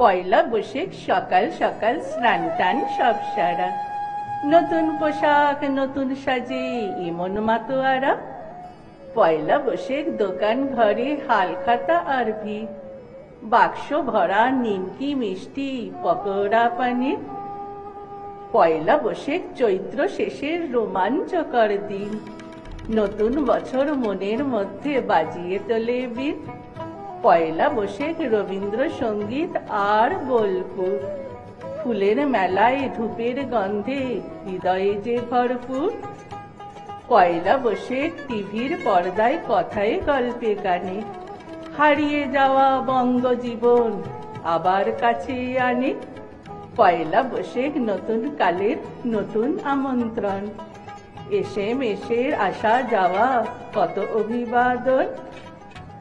পয়লা বৈশাখ সকাল সকাল স্নান টান সব সারা, নতুন পোশাক নতুন সাজে এমন মাতোয়ারা। পয়লা বৈশাখ দোকান ঘরে হালখাতা আর ভিড়, বাক্স ভরা নিমকি মিষ্টি পকোড়া পানির। পয়লা বৈশাখ চৈত্র শেষের রোমাঞ্চকর দিন, নতুন বছর মনের মধ্যে বাজিয়ে তোলে বীণ। পয়লা বৈশাখ রবীন্দ্রসঙ্গীত আর বোলপুর, ফুলের মেলায় ধূপের গন্ধে হৃদয়ে যে ভরপুর। পয়লা বৈশাখ টিভির পর্দায় কথায় গল্পে গানে, হারিয়ে যাওয়া বঙ্গজীবন আবার কাছে আনে। পয়লা বৈশাখ নতুন কালের নতুন আমন্ত্রণ, এসএমএসের আসা যাওয়া কত অভিবাদন।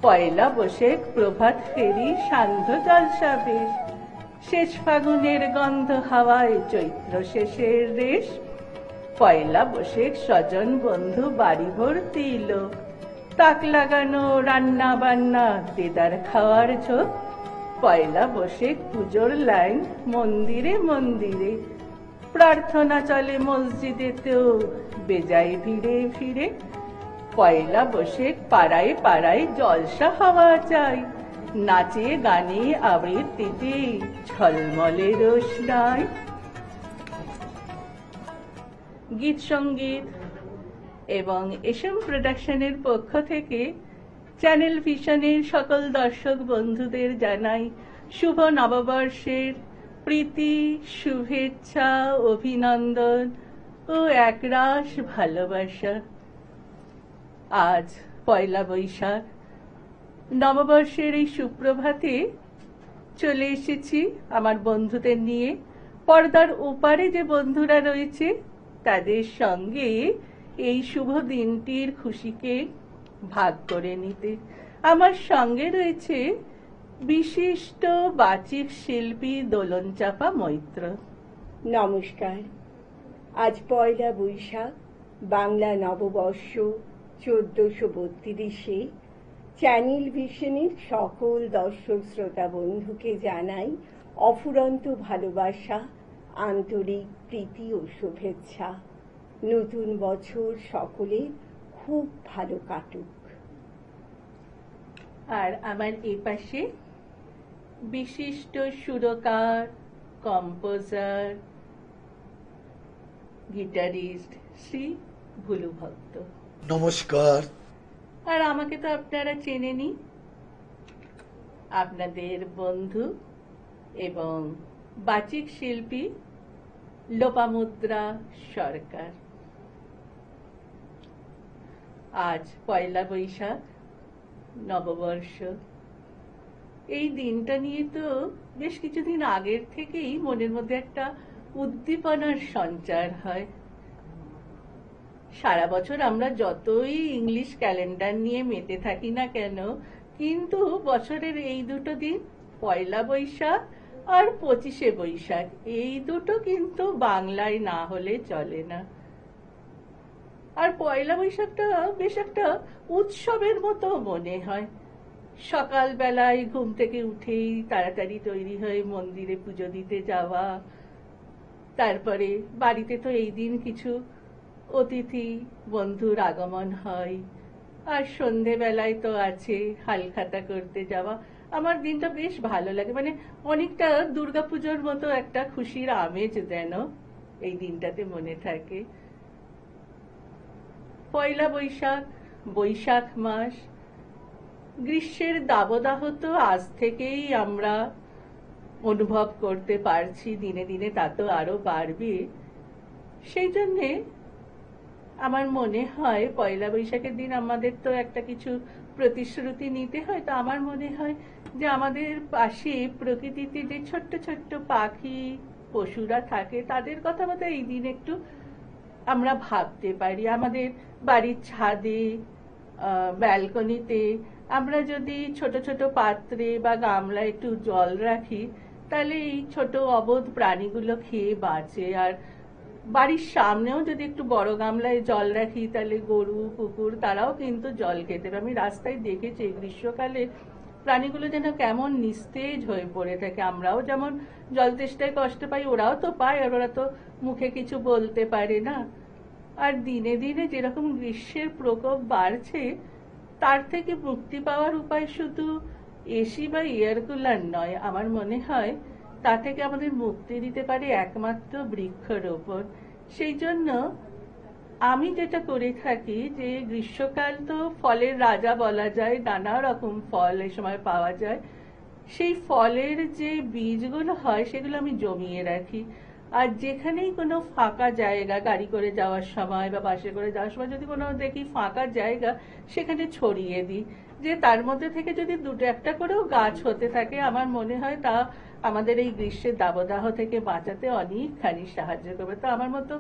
পয়লা বৈশাখ প্রভাত ফেরি সান্ধ্য জলসা বেশ, শেষ ফাগুনের গন্ধ হাওয়ায় চৈত্র শেষের রেশ। পয়লা বৈশাখ স্বজন বন্ধু বাড়ি ভর্তি লোক, তাক লাগানো রান্না বান্না দেদার খাওয়ার ঝোঁক। পয়লা বৈশাখ পুজোর লাইন মন্দিরে মন্দিরে, প্রার্থনা চলে মসজিদেতেও বেজায় ভিড়ে ফিরে। পয়লা বৈশাখ পাড়ায় পাড়ায় জলসা হওয়া চাই, নাচে গানে আবৃত্তিতে ঝলমলে রোশনাই। গীত সঙ্গীত এবং এসএম প্রোডাকশনের পক্ষ থেকে চ্যানেল ভিশনের সকল দর্শক বন্ধুদের জানাই শুভ নববর্ষের প্রীতি, শুভেচ্ছা, অভিনন্দন ও একরাশ ভালোবাসা। আজ পয়লা বৈশাখ, নববর্ষের এই সুপ্রভাতে চলে এসেছি আমার বন্ধুদের নিয়ে। পর্দার ওপারে যে বন্ধুরা রয়েছে তাদের সঙ্গে এই শুভ দিনটির খুশিকে ভাগ করে নিতে। আমার সঙ্গে রয়েছে বিশিষ্ট বাচিক শিল্পী দোলনচাঁপা মৈত্র। নমস্কার। আজ পয়লা বৈশাখ, বাংলা নববর্ষ 1432-এ চ্যানেল ভিশনের সকল দর্শক শ্রোতা বন্ধুকে জানাই অফুরন্ত ভালোবাসা, আন্তরিক প্রীতি ও শুভেচ্ছা। নতুন বছর সকলের খুব ভালো কাটুক। আর আমার এই পাশে বিশিষ্ট সুরকার, কম্পোজার, গিটারিস্ট শ্রী ভুলু ভক্ত। নমস্কার। আর আমাকে তো আপনারা চেনেনি, আপনাদের বন্ধু এবং বাচিক শিল্পী লোপামুদ্রা সরকার। আজ পয়লা বৈশাখ, নববর্ষ। এই দিনটা নিয়ে তো বেশ কিছুদিন আগের থেকেই মনের মধ্যে একটা উদ্দীপনার সঞ্চার হয়। সারা বছর আমরা যতই ইংলিশ ক্যালেন্ডার নিয়ে মেতে থাকি না কেন, কিন্তু বছরের এই দুটো দিন, পয়লা বৈশাখ আর 25শে বৈশাখ, এই দুটো কিন্তু বাংলায় না হলে চলে না। আর পয়লা বৈশাখটা বেশ একটা উৎসবের মতো মনে হয়। সকাল বেলায় ঘুম থেকে উঠেই তাড়াতাড়ি তৈরি হয়ে মন্দিরে পুজো দিতে যাওয়া, তারপরে বাড়িতে তো এই দিন কিছু অতিথি বন্ধুর আগমন হয়, আর সন্ধেবেলায় তো আছে হালখাতা করতে যাওয়া। আমার দিনটা বেশ ভালো লাগে, মানে অনেকটা দুর্গাপুজোর মতো একটা খুশির আমেজ যেন এই দিনটাতে মনে থাকে। পয়লা বৈশাখ, বৈশাখ মাস, গ্রীষ্মের দাবদাহ তো আজ থেকেই আমরা অনুভব করতে পারছি, দিনে দিনে তা তো আরো বাড়বে। সেই জন্যে আমার মনে হয় পয়লা বৈশাখের দিন আমাদের তো একটা কিছু প্রতিশ্রুতি নিতে হয়। তো আমার মনে হয় যে আমাদের পাশে প্রকৃতিতে যে ছোট্ট ছোট্ট পাখি, পশুরা থাকে, তাদের কথা মতো এই দিন একটু আমরা ভাবতে পারি। আমাদের বাড়ির ছাদে, ব্যালকনিতে আমরা যদি ছোট ছোট পাত্রে বা গামলা একটু জল রাখি, তাহলে এই ছোট অবোধ প্রাণীগুলো খেয়ে বাঁচে। আর বাড়ির সামনেও যদি একটু বড় গামলায় জল রাখি, তাহলে গরু, কুকুর তারাও কিন্তু জল খেতে পারে। আমি রাস্তায় দেখেছি গ্রীষ্মকালে প্রাণীগুলো যেন কেমন নিস্তেজ হয়ে পড়ে থাকে। আমরাও যেমন জল তেষ্টায় কষ্ট পাই, ওরাও তো পায়, আর ওরা তো মুখে কিছু বলতে পারে না। আর দিনে দিনে যেরকম গ্রীষ্মের প্রকোপ বাড়ছে, তার থেকে মুক্তি পাওয়ার উপায় শুধু এসি বা এয়ার কুলার নয়। আমার মনে হয় তা থেকে আমাদের মুক্তি দিতে পারে একমাত্র বৃক্ষরোপণ। সেই জন্য আমি যেটা করে থাকি, যে গ্রীষ্মকাল তো ফলের রাজা বলা যায়, নানা রকম ফল এই সময় পাওয়া যায়। সেই ফলের যে বীজগুলো হয় সেগুলো আমি জমিয়ে রাখি। আর যেখানেই কোনো ফাঁকা জায়গা, গাড়ি করে যাওয়ার সময় বা বাসে করে যাওয়ার সময় যদি কোনো দেখি ফাঁকা জায়গা, সেখানে ছড়িয়ে দিই, যে তার মধ্যে থেকে যদি দুটো একটা করেও গাছ হতে থাকে, আমার মনে হয় তা আমাদের এই গ্রীষ্মের দাবদাহ থেকে বাঁচাতে অনেকখানি সাহায্য করবে। তো আমার মতো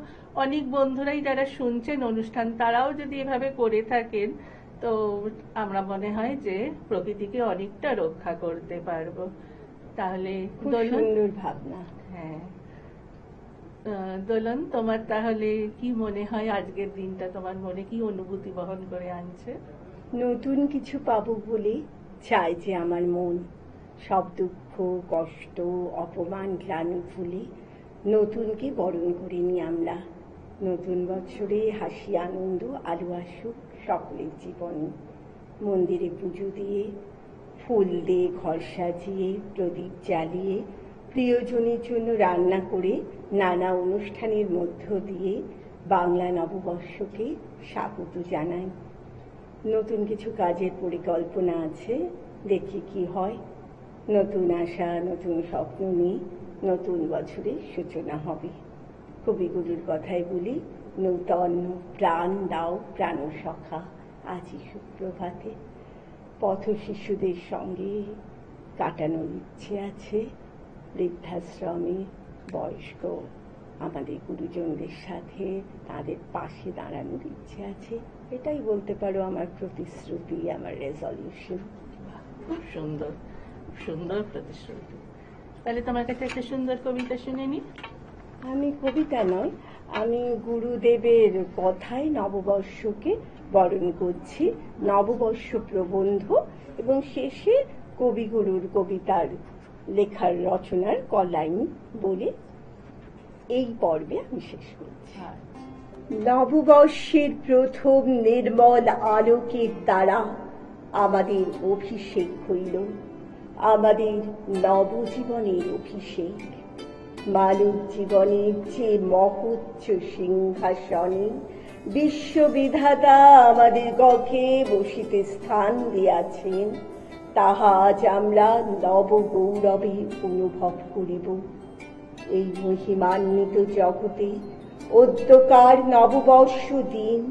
অনেক বন্ধুরাই যারা শুনছেন অনুষ্ঠান, তারাও যদি এভাবে করে থাকেন, তো আমরা মনে হয় যে প্রকৃতিকে অনেকটা রক্ষা করতে পারবো। তাহলে খুব দোলন, সুন্দর ভাবনা। হ্যাঁ, দোলন, তোমার তাহলে কি মনে হয় আজকের দিনটা তোমার মনে কি অনুভূতি বহন করে আনছে? নতুন কিছু পাবো বলে চাই যে আমার মন। সব দুঃখ, কষ্ট, অপমান, গ্লানি ভুলে নতুনকে বরণ করে নি আমরা। নতুন বছরে হাসি, আনন্দ, আলো আসুক সকলের জীবনে। মন্দিরে পুজো দিয়ে, ফুল দিয়ে ঘর সাজিয়ে, প্রদীপ জ্বালিয়ে, প্রিয়জনের জন্য রান্না করে, নানা অনুষ্ঠানের মধ্য দিয়ে বাংলা নববর্ষকে স্বাগত জানাই। নতুন কিছু কাজের পরিকল্পনা আছে, দেখি কি হয়। নতুন আশা, নতুন স্বপ্ন নিয়ে নতুন বছরের সূচনা হবে। কবিগুরুর কথাই বলি, নূতন প্রাণ দাও প্রাণ সখা, আজই সুপ্রভাতে। পথ শিশুদের সঙ্গে কাটানোর ইচ্ছে আছে, বৃদ্ধাশ্রমে বয়স্ক আমাদের গুরুজনদের সাথে তাদের পাশে দাঁড়ানোর ইচ্ছে আছে। এটাই বলতে পারো আমার প্রতিশ্রুতি, আমার রেজলিউশন। খুব সুন্দর, খুব সুন্দর প্রতিশ্রুতি। তাহলে তোমার কাছে একটা সুন্দর কবিতা শুনে নি। আমি কবিতা নয়, আমি গুরুদেবের কথায় নববর্ষকে বরণ করছি, নববর্ষ প্রবন্ধ, এবং শেষে কবিগুরুর কবিতার লেখার রচনার কলাইন বলে এই পর্বে আমি শেষ করছি। নববর্ষের প্রথম নির্মল আলোকের দ্বারা আমাদের অভিষেক হইল, আমাদের নবজীবনের অভিষেক। মানব জীবনের যে মহোচ্চ সিংহাসনে বিশ্ববিধাতা আমাদের গখে বসিতে স্থান দিয়াছেন, তাহা আজ আমরা নব গৌরবে অনুভব করিব। এই মহিমান্বিত জগতে অদ্যকার নববর্ষ দিন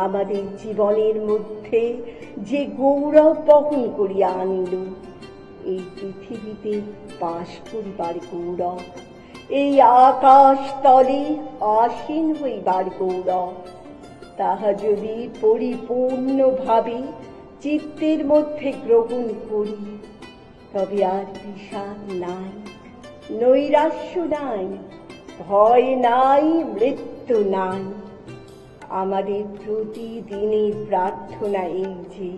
আমাদের জীবনের মধ্যে যে গৌরব বহন করিয়া আনিল, এই পৃথিবীতে বাস করিবার গৌরব, এই আকাশ তলে আসীন হইবার গৌরব, তাহা যদি পরিপূর্ণভাবে চিত্তের মধ্যে গ্রহণ করি, তবে আর বিষাদ নাই, নৈরাশ্য নাই, ভয় নাই, মৃত্যু নাই। আমাদের প্রতিদিনের প্রার্থনা এই যে,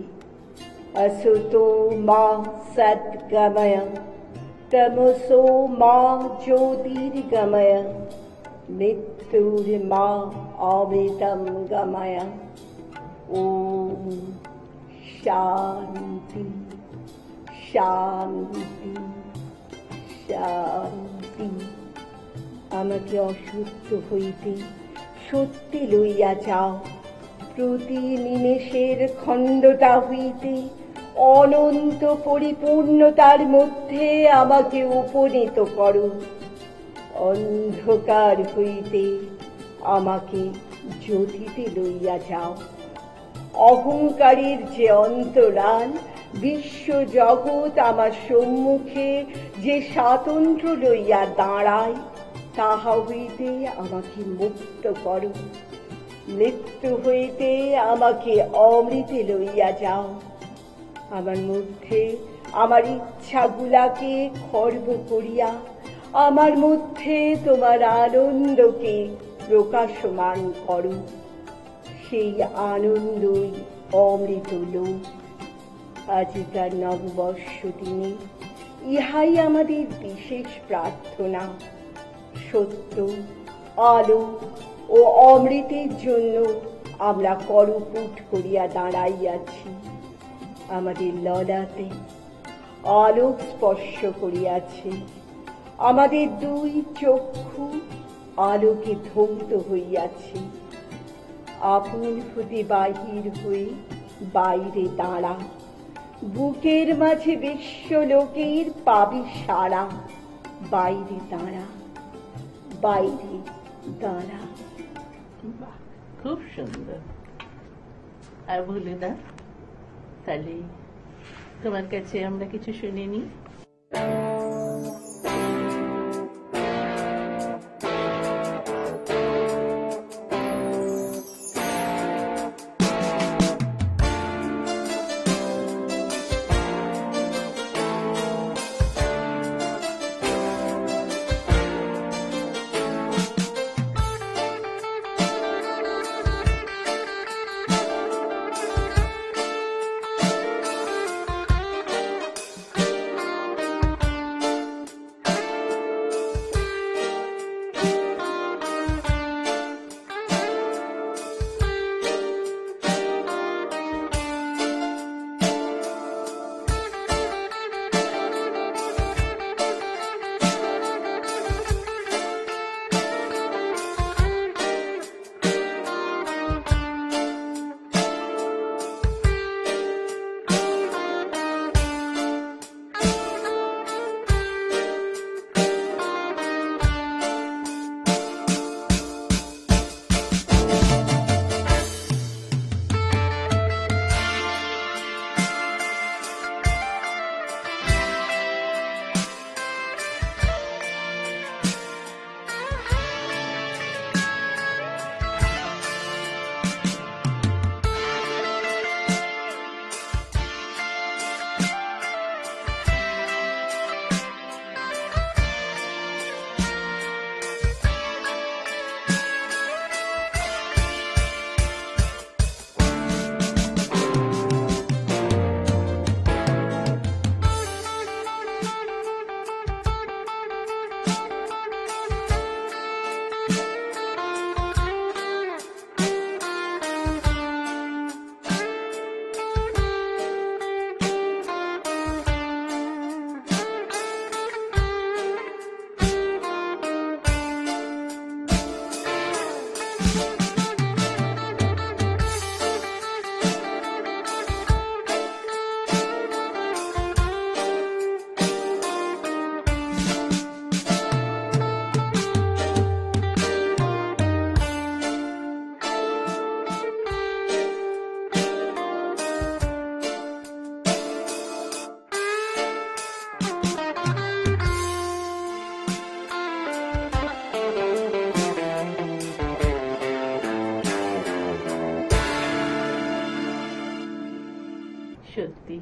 असुतो मा सद्गमय तमसो मा ज्योतिर्गमय मृत्युर्मा अमृतं गमय। ओम शांति शांति শান্তি। আমাকে অসত্য হইতে সত্যি লইয়া যাও, প্রতি নিমেষের খণ্ডতা হইতে অনন্ত পরিপূর্ণতার মধ্যে আমাকে উপনীত করো। অন্ধকার হইতে আমাকে জ্যোতিতে লইয়া যাও। অহংকারের যে অন্তরাল, বিশ্ব জগৎ আমার সম্মুখে যে স্বাতন্ত্র্য লইয়া দাঁড়ায়, তাহা হইতে আমাকে মুক্ত করো। মৃত্যু হইতে আমাকে অমৃতে লইয়া যাও। আমার মধ্যে আমার ইচ্ছাগুলাকে খর্ব করিয়া আমার মধ্যে তোমার আনন্দকে প্রকাশমান করো। সেই আনন্দই অমৃত লোক। আজিকার নববর্ষ দিনে ইহাই আমাদের বিশেষ প্রার্থনা। সত্য, আলো ও অমৃতের জন্য আমরা করপুট করিয়া দাঁড়াইয়াছি। আমাদের ললাটে আলোক স্পর্শ করিয়াছে, আমাদের দুই চক্ষু আলোকে ধৌত হইয়াছে। আপন হতে বাহির হয়ে বাইরে দাঁড়া, বুকের মাঝে বিশ্বলোকের পাবি সারা। বাইরে দাঁড়া, বাইরে দাঁড়া। বাহ, খুব সুন্দর। আর বলে দা, তাহলে তোমার কাছে আমরা কিছু শুনিনি। সত্যি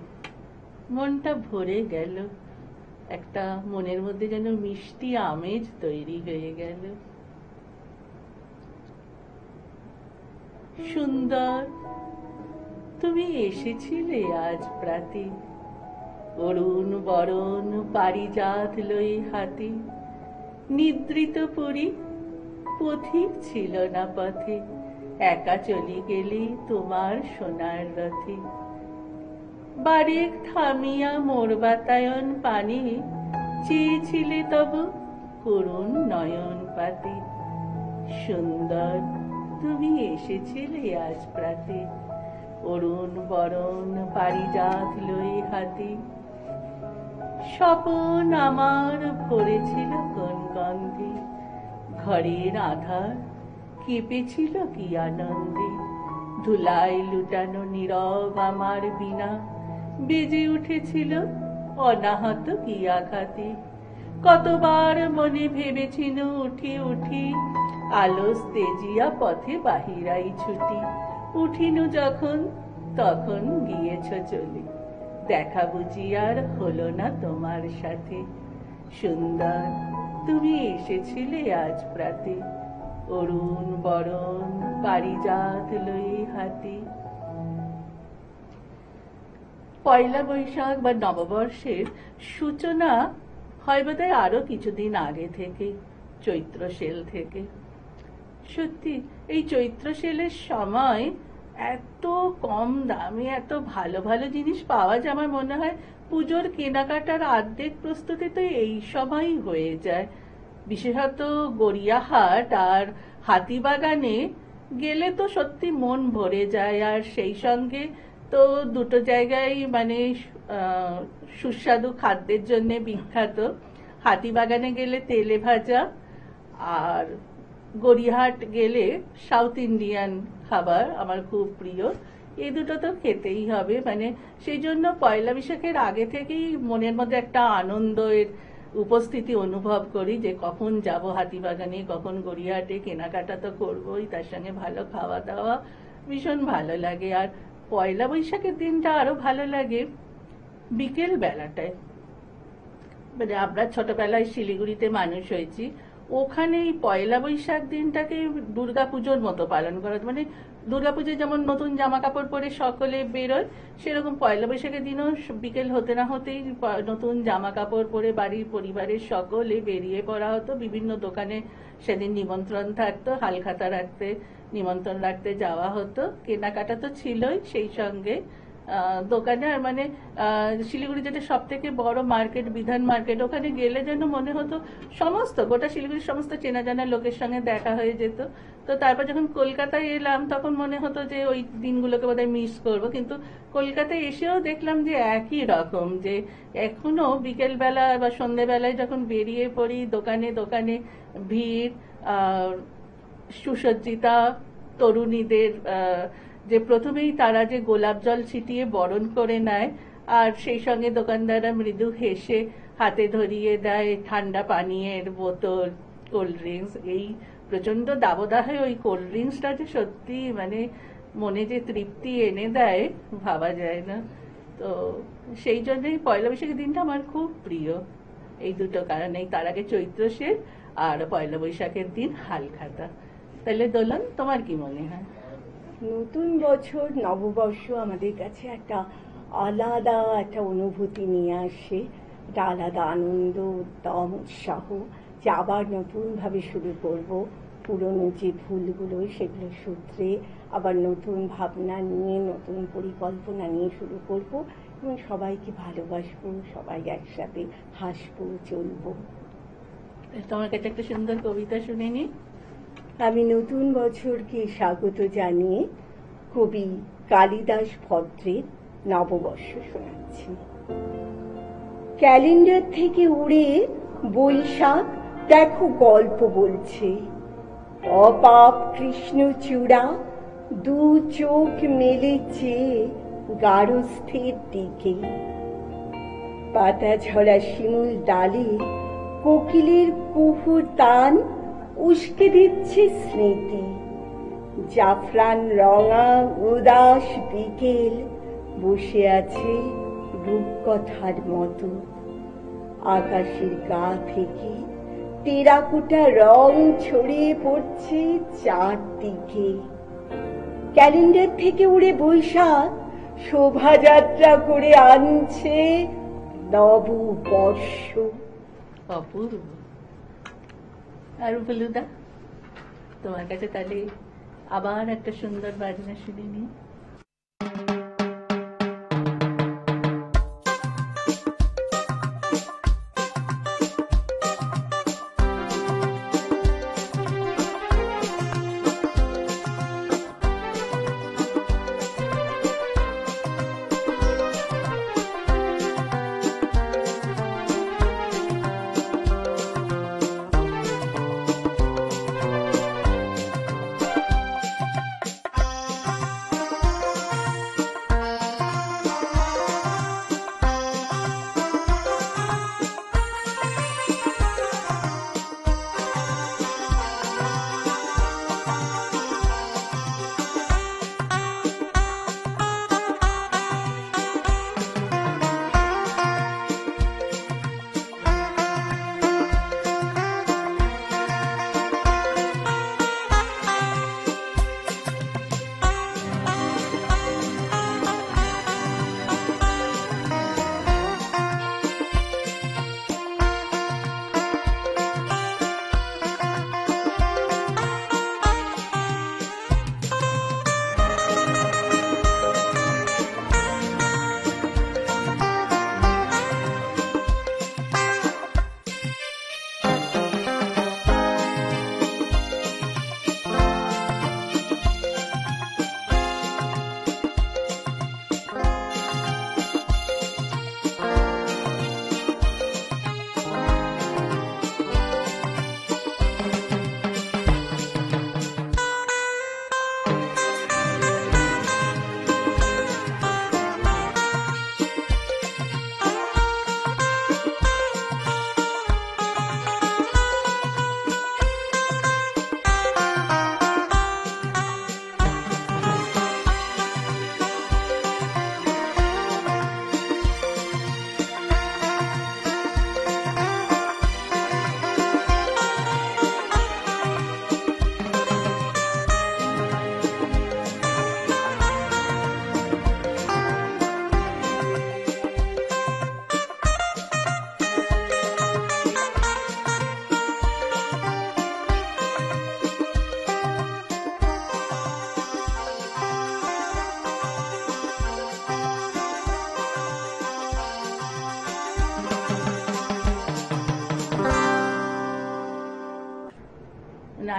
মনটা ভরে গেল, একটা মনের মধ্যে যেন মিষ্টি আমেজ তৈরি হয়ে গেল। সুন্দর, তুমি এসেছিলে আজ প্রাতে, অরুণ বরণ পারিজাত লই হাতে। নিদ্রিত পরি পথিক ছিল না পথে, একা চলি গেলে তোমার সোনার রথে। বারেক থামিয়া মোর বাতায়ন পানে, চেয়েছিলে তব করুণ নয়ন পাতে। সুন্দর, তুমি এসেছিলে আজ প্রাতে, অরুণ বরণ পারিজাত লই হাতে। স্বপন আমার ভরেছিল কোন গন্ধে, ঘরের আধার কেঁপেছিল কি আনন্দে। ধুলাই লুটানো নীরব আমার বিনা, বেজে উঠেছিল অনাহত কি আঘাতে। কতবার মনে ভেবেছিল উঠি উঠি, আলস তেজিয়া পথে বাহিরাই ছুটি। উঠিনু যখন তখন গিয়েছ চলে, দেখা বুঝি আর হলো না তোমার সাথে। সুন্দর, তুমি এসেছিলে আজ প্রাতে, অরুণ বরণ পারিজাত লই হাতে। পয়লা বৈশাখ বা নববর্ষের সূচনা হয় বোধহয় আরো কিছুদিন আগে থেকে, চৈত্র সেল থেকে। সত্যি এই চৈত্র সেলের সময় এত কম দামে এত ভালো ভালো জিনিস পাওয়া যায়, আমার মনে হয় পুজোর কেনাকাটার অর্ধেক প্রস্তুতি তো এই সময়ই হয়ে যায়। বিশেষত গড়িয়াহাট আর হাতিবাগানে গেলে তো সত্যি মন ভরে যায়। আর সেই সঙ্গে তো দুটো জায়গায় মানে সুস্বাদু খাদ্যের জন্য বিখ্যাত। হাতিবাগানে গেলে তেলে ভাজা, আর গড়িয়াহাট গেলে সাউথ ইন্ডিয়ান খাবার আমার খুব প্রিয়। এই দুটো তো খেতেই হবে। মানে সেই জন্য পয়লা বৈশাখের আগে থেকেই মনের মধ্যে একটা আনন্দের উপস্থিতি অনুভব করি যে কখন যাব হাতিবাগানে, কখন গড়িয়াহাটে, কেনাকাটা তো করবোই, তার সঙ্গে ভালো খাওয়া দাওয়া, ভীষণ ভালো লাগে। আর পয়লা বৈশাখের দিনটা আরো ভালো লাগে বিকেল বেলাটায়। মানে আমরা ছোটবেলায় শিলিগুড়িতে মানুষ হয়েছি, ওখানে এই পয়লা বৈশাখ দিনটাকে দুর্গাপুজোর মতো পালন করা। মানে দুর্গাপুজোয় যেমন নতুন জামা কাপড় পরে সকলে বেরোয়, সেরকম পয়লা বৈশাখের দিনও বিকেল হতে না হতেই নতুন জামা কাপড় পরে বাড়ির পরিবারের সকলে বেরিয়ে পড়া হতো। বিভিন্ন দোকানে সেদিন নিমন্ত্রণ থাকতো, হালখাতা রাখতে, নিমন্ত্রণ রাখতে যাওয়া হতো। কেনাকাটা তো ছিলই, সেই সঙ্গে দোকানে। আর মানে শিলিগুড়ি যেটা সব থেকে বড় মার্কেট, বিধান মার্কেট, ওখানে গেলে যেন মনে হতো সমস্ত গোটা শিলিগুড়ির সমস্ত চেনা জানা লোকের সঙ্গে দেখা হয়ে যেত। তো তারপর যখন কলকাতায় এলাম তখন মনে হতো যে ওই দিনগুলোকে বোধহয় মিস করবো, কিন্তু কলকাতায় এসেও দেখলাম যে একই রকম, যে এখনো বিকেল বেলা বা সন্ধ্যেবেলায় যখন বেরিয়ে পড়ি দোকানে দোকানে ভিড়, সুসজ্জিতা তরুণীদের, যে প্রথমেই তারা যে গোলাপ জল ছিটিয়ে বরণ করে নেয়, আর সেই সঙ্গে দোকানদাররা মৃদু হেসে হাতে ধরিয়ে দেয় ঠান্ডা পানীয়ের বোতল, কোল্ড ড্রিঙ্কস। এই প্রচন্ড দাবদাহে ওই কোল্ড ড্রিঙ্কসটা যে সত্যি মানে মনে যে তৃপ্তি এনে দেয় ভাবা যায় না। তো সেই জন্যই পয়লা বৈশাখের দিনটা আমার খুব প্রিয়, এই দুটো কারণেই। তার আগে চৈত্র সেল আর পয়লা বৈশাখের দিন হালখাতা। তাহলে দোলন, তোমার কি মনে হয়? নতুন বছর, নববর্ষ আমাদের কাছে একটা আলাদা একটা অনুভূতি নিয়ে আসে, একটা আলাদা আনন্দ, উদ্যম, উৎসাহ, যে আবার নতুনভাবে শুরু করব। পুরনো যে ভুলগুলো সেগুলো সূত্রে আবার নতুন ভাবনা নিয়ে, নতুন পরিকল্পনা নিয়ে শুরু করব, এবং সবাইকে ভালোবাসবো, সবাই একসাথে হাসবো, চলবো। তোমার কাছে একটা সুন্দর কবিতা শুনে নি। আমি নতুন বছরকে স্বাগত জানিয়ে কবি কালিদাস ভদ্রের নববর্ষ শোনাচ্ছি। ক্যালেন্ডার থেকে উড়ে বৈশাখ দেখো গল্প বলছে। অপাপ কৃষ্ণচূড়া দু চোখ মেলে চেয়ে গারস্থের দিকে। পাতা ঝরা শিমুল ডালে কোকিলের কুহু তান উস্কে দিচ্ছে স্মৃতি। জাফরান রঙা উদাস বিকেল বসে আছে রূপকথার মতো। আকাশের গা থেকে টেরাকোটা রং ছড়িয়ে পড়ছে চারদিকে। ক্যালেন্ডার থেকে উড়ে বৈশাখ শোভাযাত্রা করে আনছে নববর্ষ। অপূর্ব। আর বলুদা, তোমার কাছে তাহলে আবার একটা সুন্দর বাজনা শুনে নি।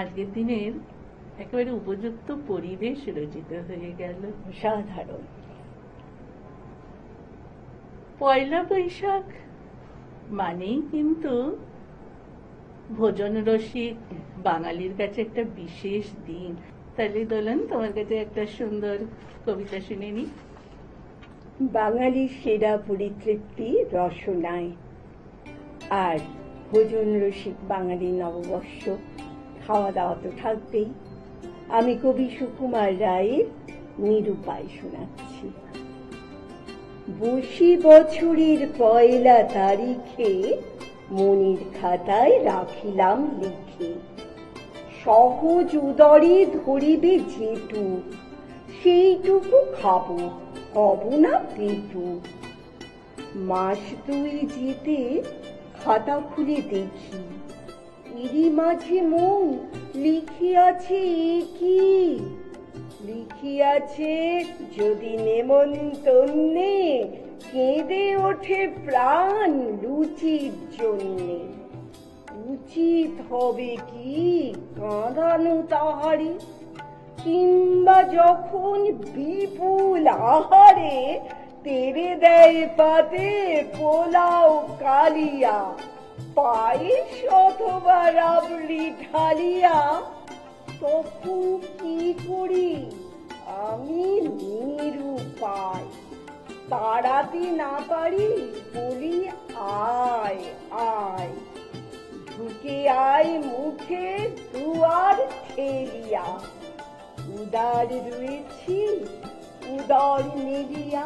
আজকের দিনের একেবারে উপযুক্ত পরিবেশ রচিত হয়ে গেল। সাধারণ। পয়লা বৈশাখ মানেই কিন্তু ভোজন রসিক বাঙালির কাছে একটা বিশেষ দিন। তাহলে দোলন, তোমার কাছে একটা সুন্দর কবিতা শুনে নি। বাঙালির সেরা পরিতৃপ্তি রসনায়, আর ভোজন রসিক বাঙালির নববর্ষ, খাওয়া দাওয়া তো থাকবেই। আমি কবি সুকুমার রায়ের নিরুপায় শোনাচ্ছি। বসি বছরের পয়লা তারিখে মনির খাতায় রাখিলাম লিখে, সহজ উদরে ধরিবে যেটু, সেইটুকু খাবো, হব না পেটু। মাস দুই যেতে খাতা খুলে দেখি, এরই মাঝে মন লিখিয়াছে কি, লিখিয়াছে যদি নেমন্তন্নে কেঁদে ওঠে প্রাণ লুচির জন্যে। উচিত হবে কি কাঁদানো তাহারে, কিংবা যখন বিপুল আহারে তেরে দেয় পাতে পোলাও কালিয়া, পায়েস অথবা রাবড়ি ঢালিয়া, তখন কি করি আমি নিরুপায়। তাড়াতে না পারি বলি আয় আয়, ঢুকে আয় মুখে দুয়ার ঠেলিয়া, উদার রয়েছি উদর মেলিয়া।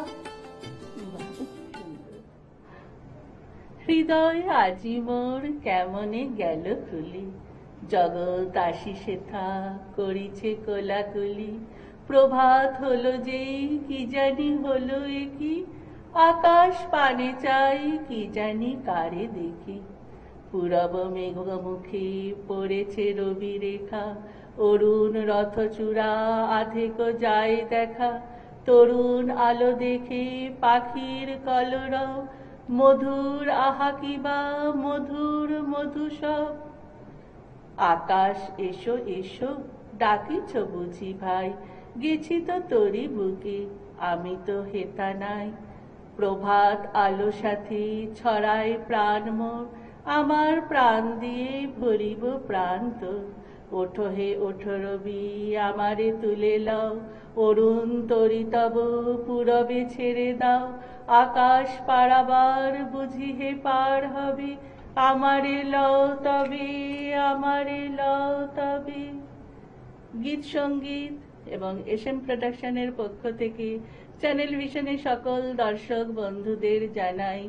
হৃদয় আজি মোর কেমনে গেল খুলি, জগৎ আসিসে থা করিছে কোলাকুলি। প্রভাত হলো যেই কি জানি হলো একি, আকাশ পানে চাই কি জানি কারে দেখি। পূরব মেঘমুখী পড়েছে রবি রেখা, অরুণ রথচূড়া আধেক যায় দেখা। তরুণ আলো দেখে পাখির কলরব, মধুর আহা কিবা মধুর মধুসব। আকাশ এসো এসো ডাকিছ বুঝি ভাই, গেছি তো তোরি বুকে আমি তো হেতা নাই। প্রভাত আলো সাথে ছড়ায় প্রাণ মোর, আমার প্রাণ দিয়ে ভরিব প্রাণ তোর। ওঠো হে ওঠো রবি আমারে তুলে লও, অরুণ তরি তব পূরবে ছেড়ে দাও। আকাশ পারাবার বুঝি হে পার হবে, আমারে লও তবে আমারে লও তবে। গীত সঙ্গীত এবং এসএম প্রোডাকশনের পক্ষ থেকে চ্যানেল ভিশনের সকল দর্শক বন্ধুদের জানাই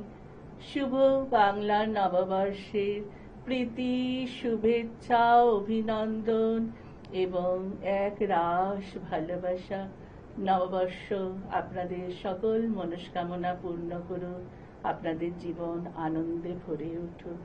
শুভ বাংলা নববর্ষের প্রীতি, শুভেচ্ছা, অভিনন্দন এবং এক রাশ ভালোবাসা। নববর্ষ আপনাদের সকল মনস্কামনা পূর্ণ করুক, আপনাদের জীবন আনন্দে ভরে উঠুক।